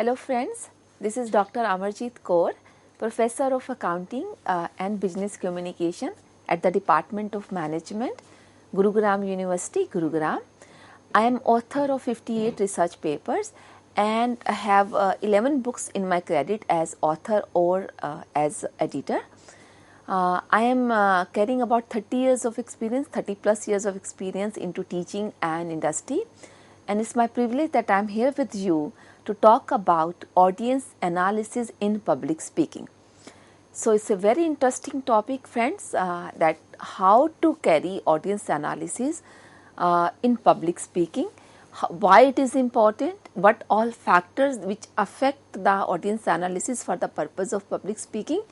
Hello friends, this is Dr. Amarjeet Kaur, Professor of Accounting and Business Communication at the Department of Management, Gurugram University, Gurugram. I am author of 58 research papers and I have 11 books in my credit as author or as editor. I am carrying about 30 years of experience, 30 plus years of experience into teaching and industry, and it's my privilege that I am here with you to talk about audience analysis in public speaking. So it's a very interesting topic, friends, that how to carry audience analysis in public speaking, why it is important, what all factors which affect the audience analysis for the purpose of public speaking,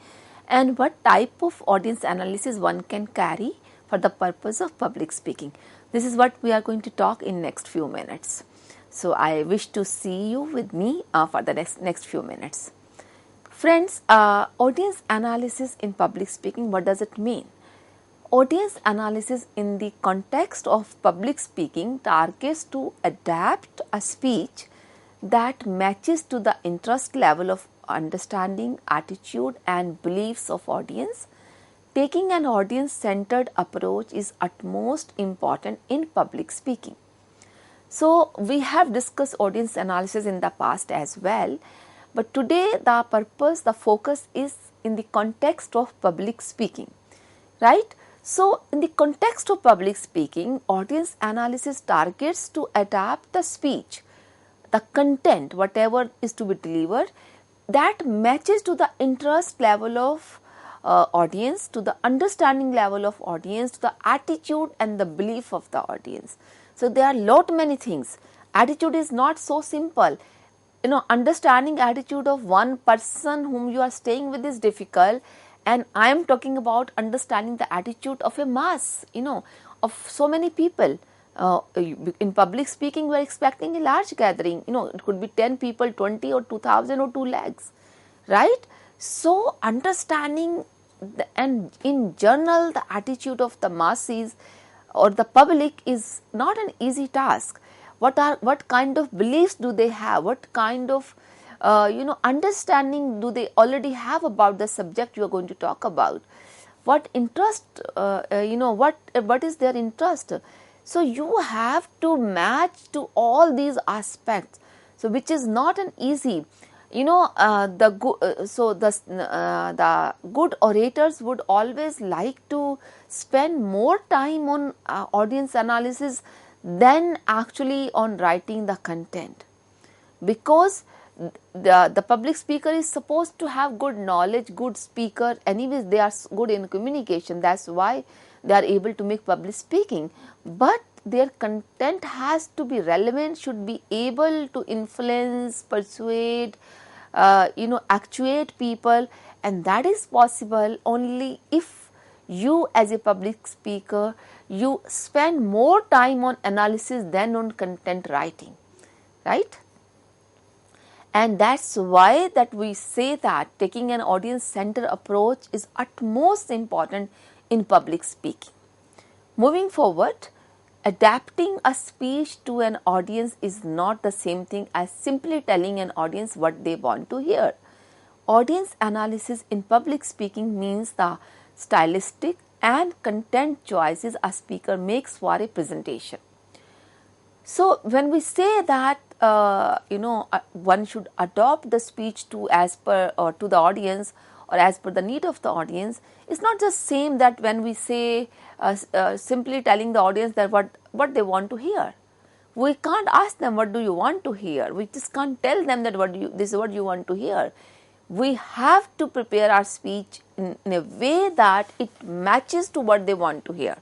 and what type of audience analysis one can carry for the purpose of public speaking. This is what we are going to talk in next few minutes. So I wish to see you with me for the next few minutes. Friends, audience analysis in public speaking, what does it mean? Audience analysis in the context of public speaking targets to adapt a speech that matches to the interest level of understanding, attitude and beliefs of audience. Taking an audience-centered approach is utmost important in public speaking. So, we have discussed audience analysis in the past as well, but today the focus is in the context of public speaking, right? So, in the context of public speaking, audience analysis targets to adapt the speech, the content, whatever is to be delivered, that matches to the interest level of audience, to the understanding level of audience, to the attitude and the belief of the audience. So there are many things. Attitude is not so simple. Understanding attitude of one person whom you are staying with is difficult, and I am talking about understanding the attitude of a mass, of so many people. In public speaking, we are expecting a large gathering. It could be 10 people, 20 or 2,000 or 2 lakhs, right? So understanding and in general the attitude of the masses or the public is not an easy task. What kind of beliefs do they have? What kind of understanding do they already have about the subject you are going to talk about? What interest? What is their interest? So you have to match to all these aspects. So which is not an easy. The good orators would always like to spend more time on audience analysis than actually on writing the content, because the public speaker is supposed to have good knowledge, good speaker. Anyways, they are good in communication. That's why they are able to make public speaking. But their content has to be relevant, should be able to influence, persuade, actuate people, and that is possible only if you as a public speaker, you spend more time on analysis than on content writing, right? And that's why that we say that taking an audience-centered approach is utmost important in public speaking. Moving forward, adapting a speech to an audience is not the same thing as simply telling an audience what they want to hear. Audience analysis in public speaking means the stylistic and content choices a speaker makes for a presentation. So when we say that one should adopt the speech to as per or to the audience or as per the need of the audience, it's not just same that when we say simply telling the audience that what they want to hear. We can't ask them what do you want to hear. We just can't tell them that this is what you want to hear. We have to prepare our speech in a way that it matches to what they want to hear,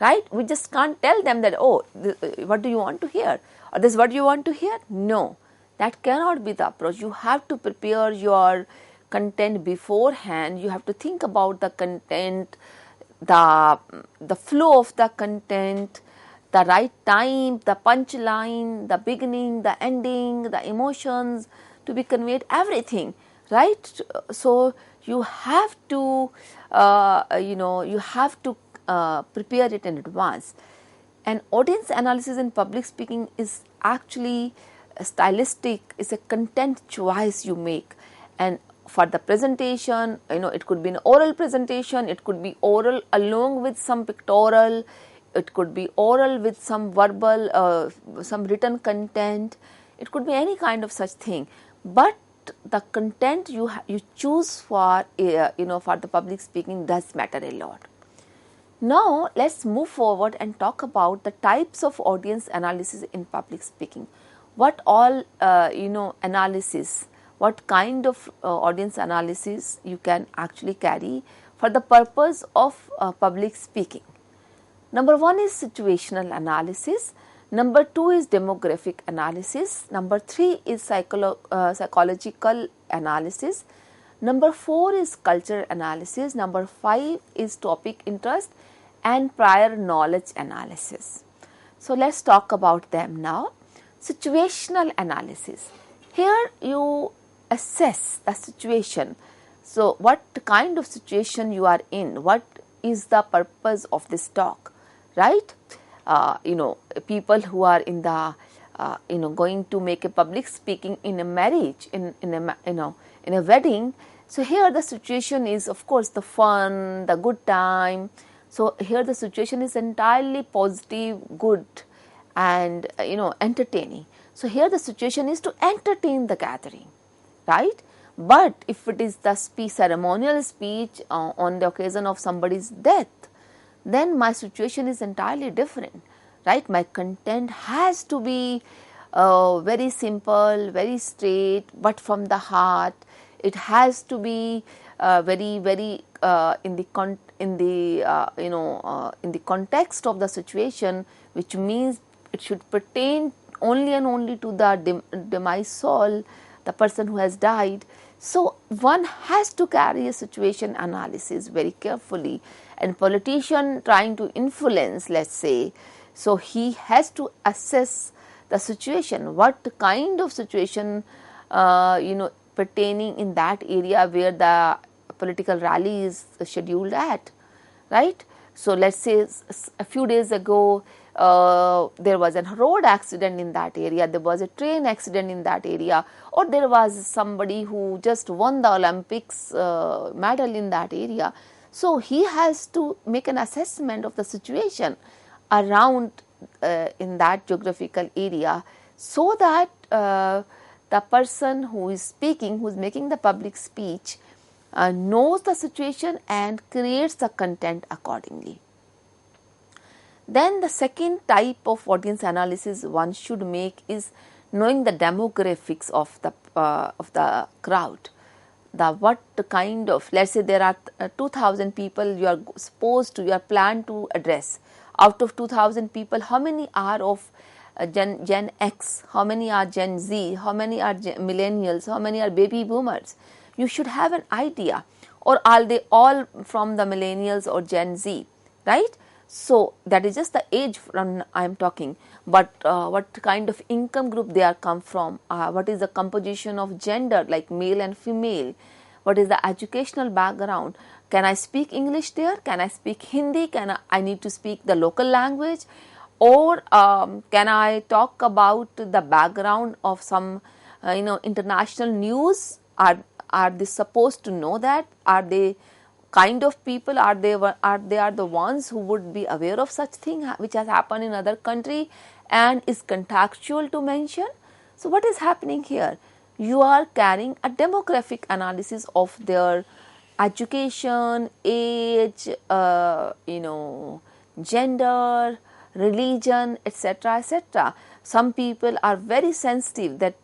right? We just can't tell them that, what do you want to hear? Or this is what you want to hear? No, that cannot be the approach. You have to prepare your content beforehand. You have to think about the content, the flow of the content, the right time, the punchline, the beginning, the ending, the emotions to be conveyed, everything, right? So you have to, prepare it in advance. And audience analysis in public speaking is actually stylistic, is a content choice you make. And for the presentation, it could be an oral presentation, it could be oral along with some pictorial, it could be oral with some verbal, some written content, it could be any kind of such thing. But the content you choose for for the public speaking does matter a lot. Now let's move forward and talk about the types of audience analysis in public speaking. What all analysis, what kind of audience analysis you can actually carry for the purpose of public speaking. Number 1 is situational analysis. Number 2 is demographic analysis. Number 3 is psychological analysis. Number 4 is cultural analysis. Number 5 is topic interest and prior knowledge analysis. So let's talk about them now. Situational analysis. Here you assess the situation. So what kind of situation you are in? What is the purpose of this talk? Right? People who are in the going to make a public speaking in a marriage, in a wedding. So here the situation is, of course, the fun, the good time. So here the situation is entirely positive, good, and entertaining. So here the situation is to entertain the gathering, right? But if it is the ceremonial speech on the occasion of somebody's death, then my situation is entirely different, right? My content has to be very simple, very straight, but from the heart. It has to be very in the context of the situation, which means it should pertain only and only to the demise soul, the person who has died. So one has to carry a situation analysis very carefully. And politician trying to influence, let's say, so he has to assess the situation, what kind of situation pertaining in that area where the political rally is scheduled at, right? So let's say a few days ago there was a road accident in that area, there was a train accident in that area, or there was somebody who just won the Olympics medal in that area. So he has to make an assessment of the situation around in that geographical area, so that the person who is speaking, who is making the public speech, knows the situation and creates the content accordingly. Then the second type of audience analysis one should make is knowing the demographics of the crowd. What kind of, let's say there are 2,000 people you are planned to address. Out of 2,000 people, how many are of Gen X, how many are Gen Z, how many are millennials, how many are baby boomers? You should have an idea. Or are they all from the millennials or Gen Z, right? So that is just the age from I am talking, but what kind of income group they are come from, what is the composition of gender, like male and female, what is the educational background, can I speak English there, can I speak Hindi, I need to speak the local language, or can I talk about the background of some international news, are they supposed to know that, are they kind of people, are they the ones who would be aware of such thing which has happened in other country and is contextual to mention. So what is happening here? You are carrying a demographic analysis of their education, age, gender, religion, etc., etc. Some people are very sensitive, that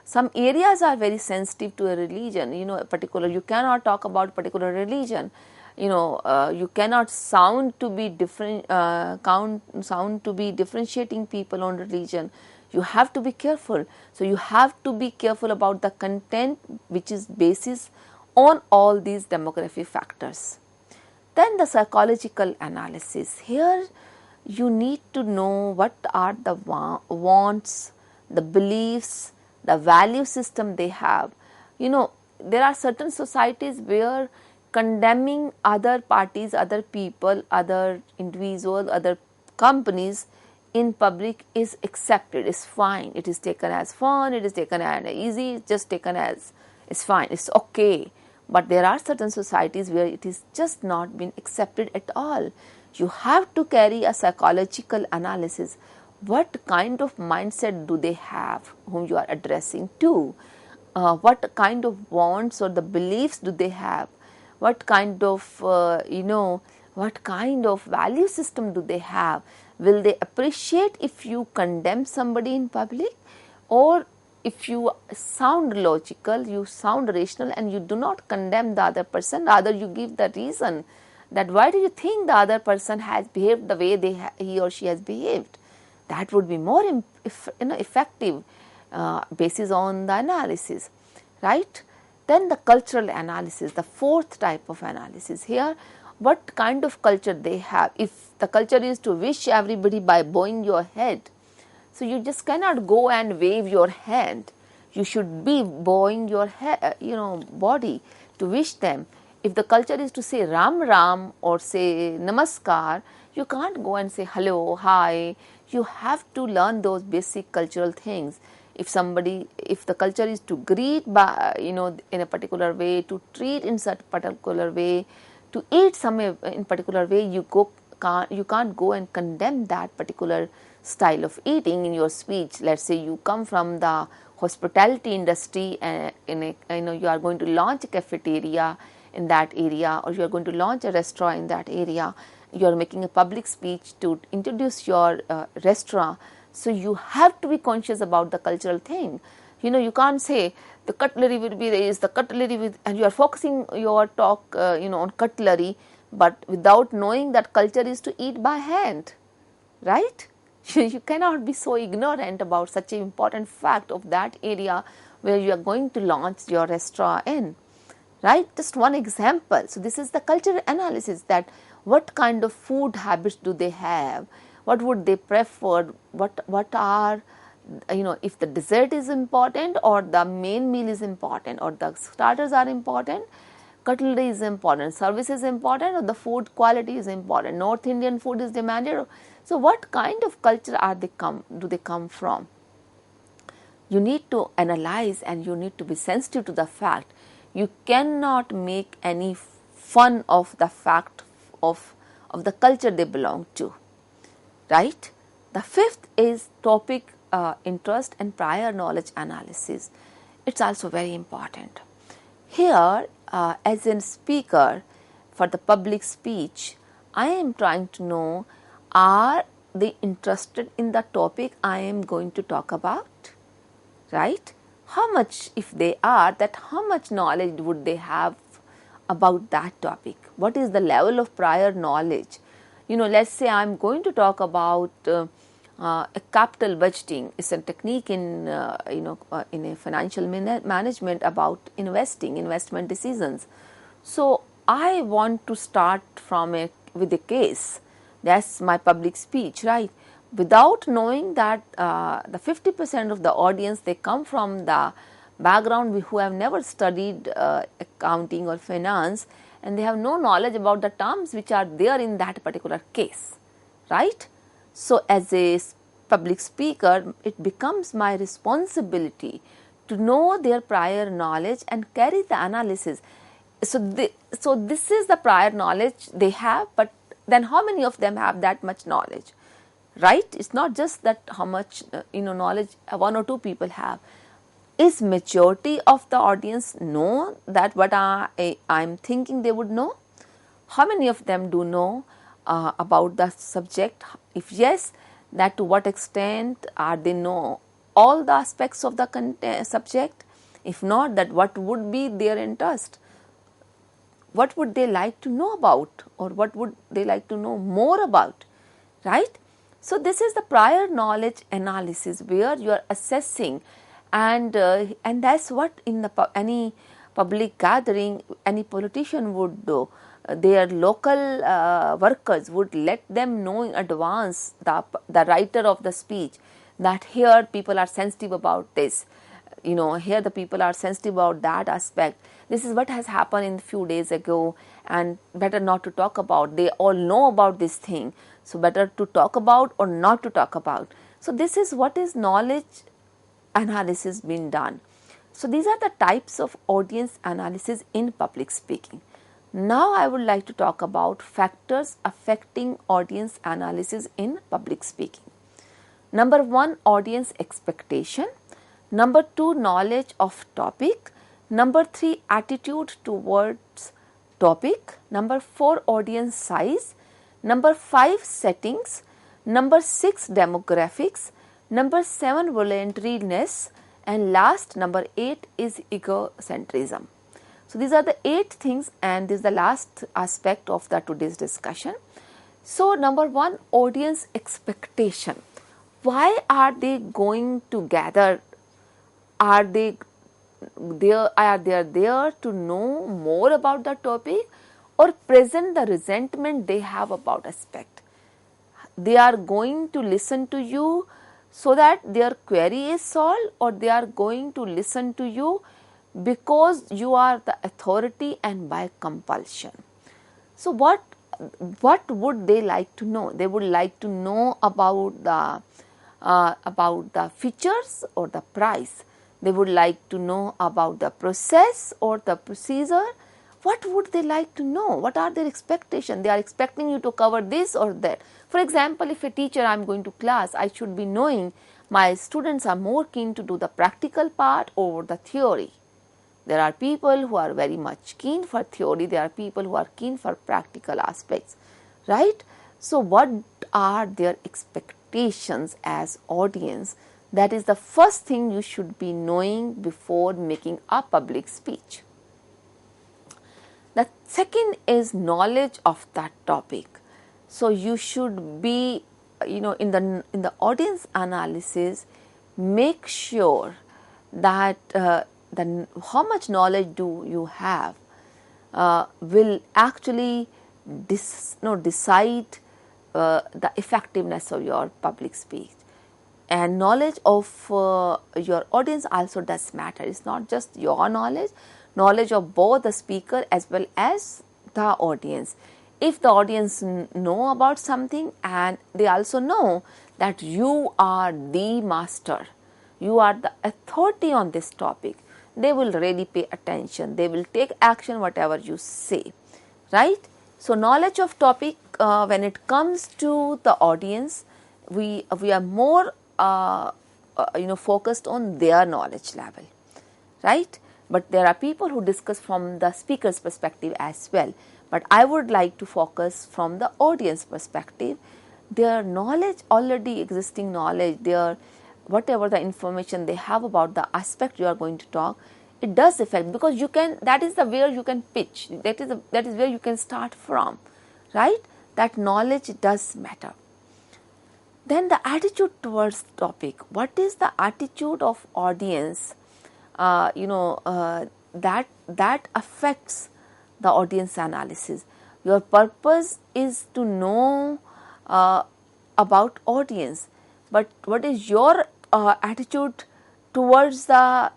some areas are very sensitive to a religion, you cannot talk about particular religion, you cannot sound to be differentiating people on religion. You have to be careful. So you have to be careful about the content which is basis on all these demographic factors. Then the psychological analysis. Here you need to know what are the wants, the beliefs, the value system they have. There are certain societies where condemning other parties, other people, other individuals, other companies in public is accepted, is fine, it is taken as fun, it is taken as easy, it's just taken as it's fine, it's okay. But there are certain societies where it is just not been accepted at all. You have to carry a psychological analysis. What kind of mindset do they have whom you are addressing to? What kind of wants or the beliefs do they have? What kind of, what kind of value system do they have? Will they appreciate if you condemn somebody in public, or if you sound logical, you sound rational and you do not condemn the other person, rather you give the reason that why do you think the other person has behaved the way he or she has behaved. That would be more effective basis on the analysis, right? Then the cultural analysis, the fourth type of analysis here, what kind of culture they have. If the culture is to wish everybody by bowing your head, so you just cannot go and wave your hand. You should be bowing your head, body to wish them. If the culture is to say Ram Ram or say Namaskar, you can't go and say hello, hi. You have to learn those basic cultural things. If the culture is to greet by, in a particular way, to treat in such particular way, to eat some in particular way, you can't go and condemn that particular style of eating in your speech. Let's say you come from the hospitality industry and you are going to launch a cafeteria in that area, or you are going to launch a restaurant in that area. You are making a public speech to introduce your restaurant. So you have to be conscious about the cultural thing. You can't say the cutlery will be raised, and you are focusing your talk, on cutlery, but without knowing that culture is to eat by hand, right? You cannot be so ignorant about such an important fact of that area where you are going to launch your restaurant in, right? Just one example. So this is the cultural analysis, that what kind of food habits do they have, what would they prefer, what are, if the dessert is important or the main meal is important or the starters are important, cutlery is important, service is important, or the food quality is important, North Indian food is demanded. So what kind of culture do they come from? You need to analyze and you need to be sensitive to the fact. You cannot make any fun of the fact of the culture they belong to, right? The fifth is topic interest and prior knowledge analysis. It's also very important. Here, as a speaker for the public speech, I am trying to know, are they interested in the topic I am going to talk about, right? How much, if they are, that how much knowledge would they have about that topic? What is the level of prior knowledge? Let's say I am going to talk about a capital budgeting. It's a technique in a financial management about investment decisions. So I want to start with a case. That's my public speech, right? Without knowing that the 50% of the audience, they come from the background who have never studied accounting or finance, and they have no knowledge about the terms which are there in that particular case, right? So as a public speaker, it becomes my responsibility to know their prior knowledge and carry the analysis. So this is the prior knowledge they have, but then how many of them have that much knowledge, right? It's not just that how much knowledge one or two people have. Is majority of the audience know that what I'm thinking they would know? How many of them do know about the subject? If yes, that to what extent are they know all the aspects of the subject? If not, that what would be their interest? What would they like to know about, or what would they like to know more about, right? So this is the prior knowledge analysis where you are assessing, and that's what in any public gathering any politician would do. Their local workers would let them know in advance, the writer of the speech, that here people are sensitive about this. here the people are sensitive about that aspect. This is what has happened in a few days ago, and better not to talk about. They all know about this thing, so better to talk about or not to talk about. So this is what is knowledge analysis being done. So these are the types of audience analysis in public speaking. Now I would like to talk about factors affecting audience analysis in public speaking. Number 1, audience expectation. Number 2, knowledge of topic. Number 3, attitude towards topic. Number 4, audience size. Number 5, settings. Number 6, demographics. Number 7, voluntariness. And last, number 8 is egocentrism. So these are the 8 things, and this is the last aspect of the today's discussion. So number 1, audience expectation. Why are they going to gather? Are they there to know more about the topic or present the resentment they have about aspect? They are going to listen to you so that their query is solved, or they are going to listen to you because you are the authority and by compulsion. So what would they like to know? They would like to know about the features or the price. They would like to know about the process or the procedure. What would they like to know? What are their expectations? They are expecting you to cover this or that. For example, if a teacher, I am going to class, I should be knowing my students are more keen to do the practical part over the theory. There are people who are very much keen for theory. There are people who are keen for practical aspects, right? So what are their expectations as audience? That is the first thing you should be knowing before making a public speech. The second is knowledge of that topic. So you should be, in the audience analysis, make sure that how much knowledge do you have will actually decide the effectiveness of your public speech. And knowledge of your audience also does matter. It's not just your knowledge of both the speaker as well as the audience. If the audience know about something and they also know that you are the master, you are the authority on this topic, they will really pay attention. They will take action whatever you say, right? So knowledge of topic, when it comes to the audience, we are more focused on their knowledge level, right? But there are people who discuss from the speaker's perspective as well. But I would like to focus from the audience perspective. Their knowledge, already existing knowledge, their whatever the information they have about the aspect you are going to talk, it does affect, because you can, that is the where you can pitch, that is where you can start from, right? That knowledge does matter. Then the attitude towards topic. What is the attitude of audience? That affects the audience analysis. Your purpose is to know about audience, but what is your attitude towards the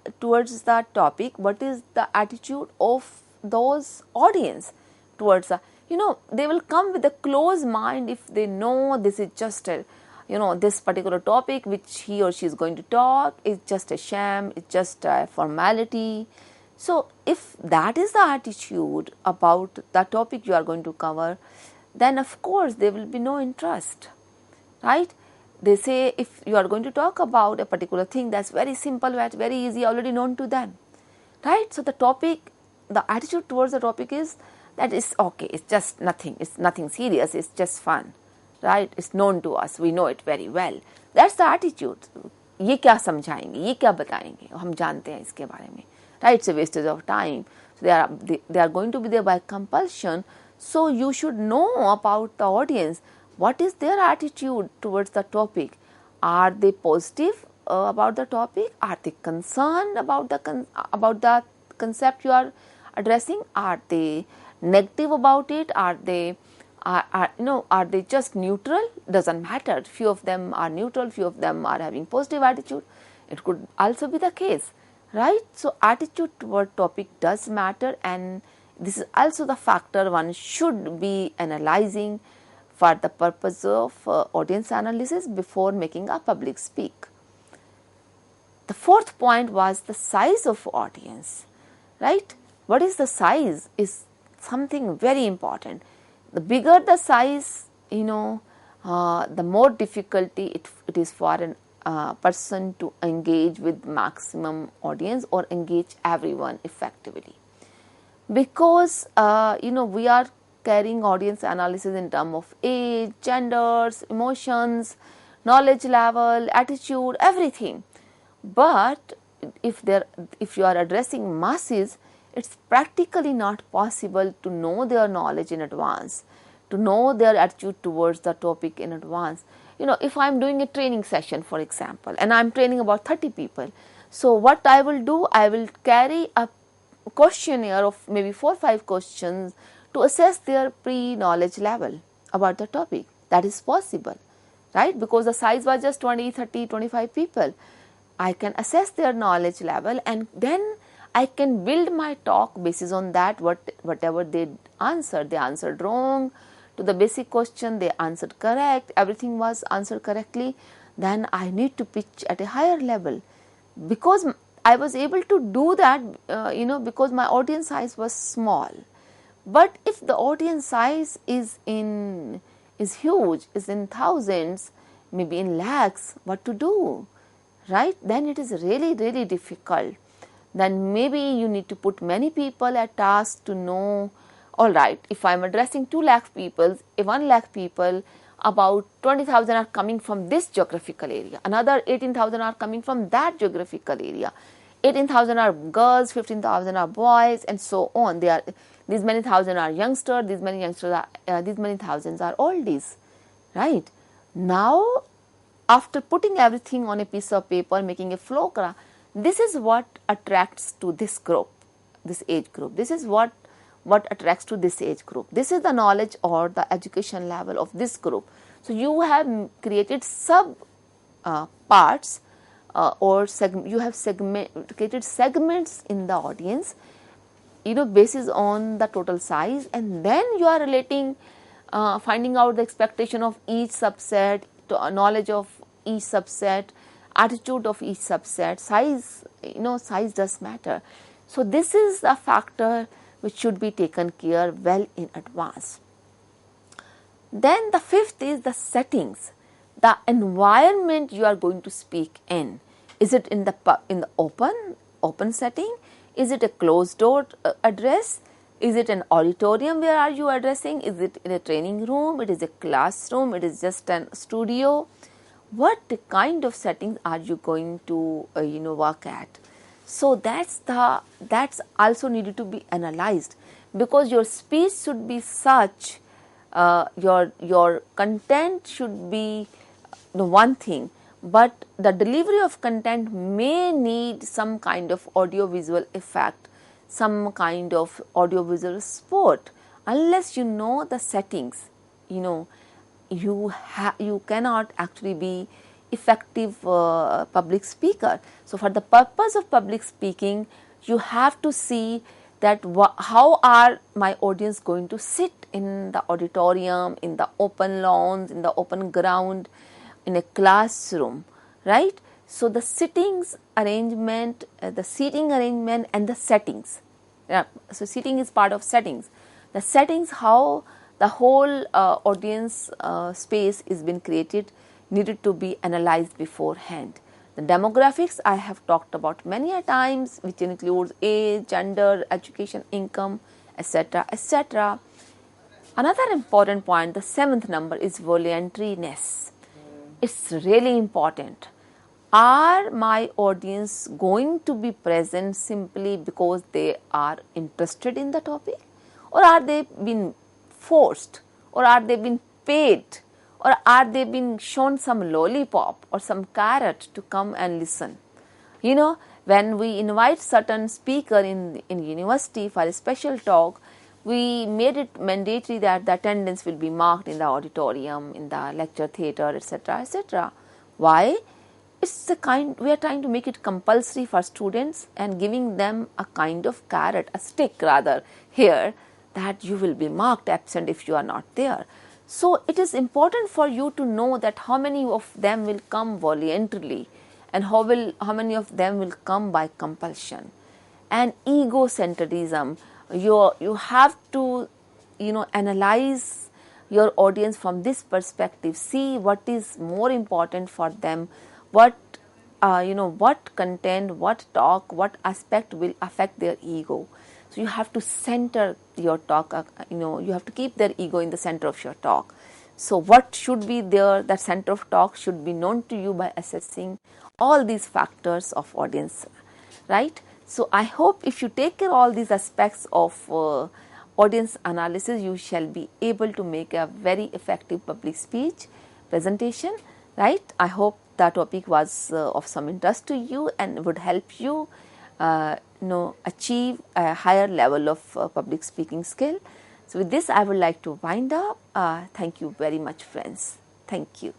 topic? What is the attitude of those audience towards the, they will come with a closed mind if they know this is just a, this particular topic which he or she is going to talk is just a sham, it's just a formality. So if that is the attitude about the topic you are going to cover, then of course there will be no interest, right? They say if you are going to talk about a particular thing that's very simple, that's very easy, already known to them, right? So the topic, the attitude towards the topic is that it's okay, it's just nothing, it's nothing serious, it's just fun, right? It's known to us, we know it very well. That's the attitude. ये क्या समझाएंगे, ये क्या बताएंगे, हम जानते हैं इसके बारे में, right? It's a wastage of time. So they are going to be there by compulsion. So you should know about the audience. What is their attitude towards the topic? Are they positive about the topic? Are they concerned about the concept you are addressing? Are they negative about it? Are they just neutral? Doesn't matter. Few of them are neutral, few of them are having positive attitude. It could also be the case. right? So attitude toward topic does matter, and this is also the factor one should be analyzing for the purpose of audience analysis before making a public speak. The fourth point was the size of audience, right? What is the size is something very important. The bigger the size, the more difficulty it is for an person to engage with maximum audience or engage everyone effectively. Because, we are carrying audience analysis in terms of age, genders, emotions, knowledge level, attitude, everything. But if you are addressing masses, it's practically not possible to know their knowledge in advance, to know their attitude towards the topic in advance. If I am doing a training session, for example, and I am training about 30 people, so what I will do, I will carry a questionnaire of maybe 4 or 5 questions to assess their pre-knowledge level about the topic. That is possible, right? Because the size was just 20, 30, 25 people. I can assess their knowledge level, and then I can build my talk basis on that. Whatever they answered wrong to the basic question, they answered correct, everything was answered correctly. Then I need to pitch at a higher level, because I was able to do that, because my audience size was small. But if the audience size is huge, is in thousands, maybe in lakhs, what to do? Right? Then it is really, really difficult. Then maybe you need to put many people at task to know, all right, if I am addressing 2 lakh people, 1 lakh people, about 20,000 are coming from this geographical area, another 18,000 are coming from that geographical area, 18,000 are girls, 15,000 are boys, and so on. These many thousand are youngsters, these many thousands are oldies, right? Now, after putting everything on a piece of paper, making a flow graph, this is what attracts to this group, this age group. This is what attracts to this age group. This is the knowledge or the education level of this group. So you have created sub parts or you have created segments in the audience, basis on the total size, and then you are relating, finding out the expectation of each subset, knowledge of each subset, attitude of each subset, size, size does matter. So this is a factor which should be taken care well in advance. Then the fifth is the settings, the environment you are going to speak in. Is it in the open setting? Is it a closed door address? Is it an auditorium where are you addressing? Is it in a training room? It is a classroom? It is just a studio? What kind of settings are you going to work at? So that's also needed to be analyzed, because your speech should be such, your content should be one thing, but the delivery of content may need some kind of audio-visual effect, some kind of audio-visual support. Unless you know the settings, you cannot actually be effective public speaker. So for the purpose of public speaking, you have to see that how are my audience going to sit in the auditorium, in the open lawns, in the open ground, in a classroom, right? So the settings arrangement, the seating arrangement and the settings. So seating is part of settings. The settings, how the whole audience space is been created, needed to be analyzed beforehand. The demographics I have talked about many a times, which includes age, gender, education, income, etc., etc. Another important point, the 7th number, is voluntariness. It's really important. Are my audience going to be present simply because they are interested in the topic, or are they being forced, or are they being paid, or are they being shown some lollipop or some carrot to come and listen? When we invite certain speaker in university for a special talk, we made it mandatory that the attendance will be marked in the auditorium, in the lecture theatre, etc., etc. Why? it's the kind, we are trying to make it compulsory for students and giving them a kind of carrot, a stick rather here, that you will be marked absent if you are not there. So it is important for you to know that how many of them will come voluntarily and how many of them will come by compulsion. And egocentrism, you have to analyze your audience from this perspective. See what is more important for them, what what content, what talk, what aspect will affect their ego. So you have to center your talk, you have to keep their ego in the center of your talk. So what should be there, that center of talk should be known to you by assessing all these factors of audience, right? So I hope if you take care all these aspects of audience analysis, you shall be able to make a very effective public speech presentation, right? I hope that topic was of some interest to you and would help you achieve a higher level of public speaking skill. So with this, I would like to wind up. Thank you very much, friends. Thank you.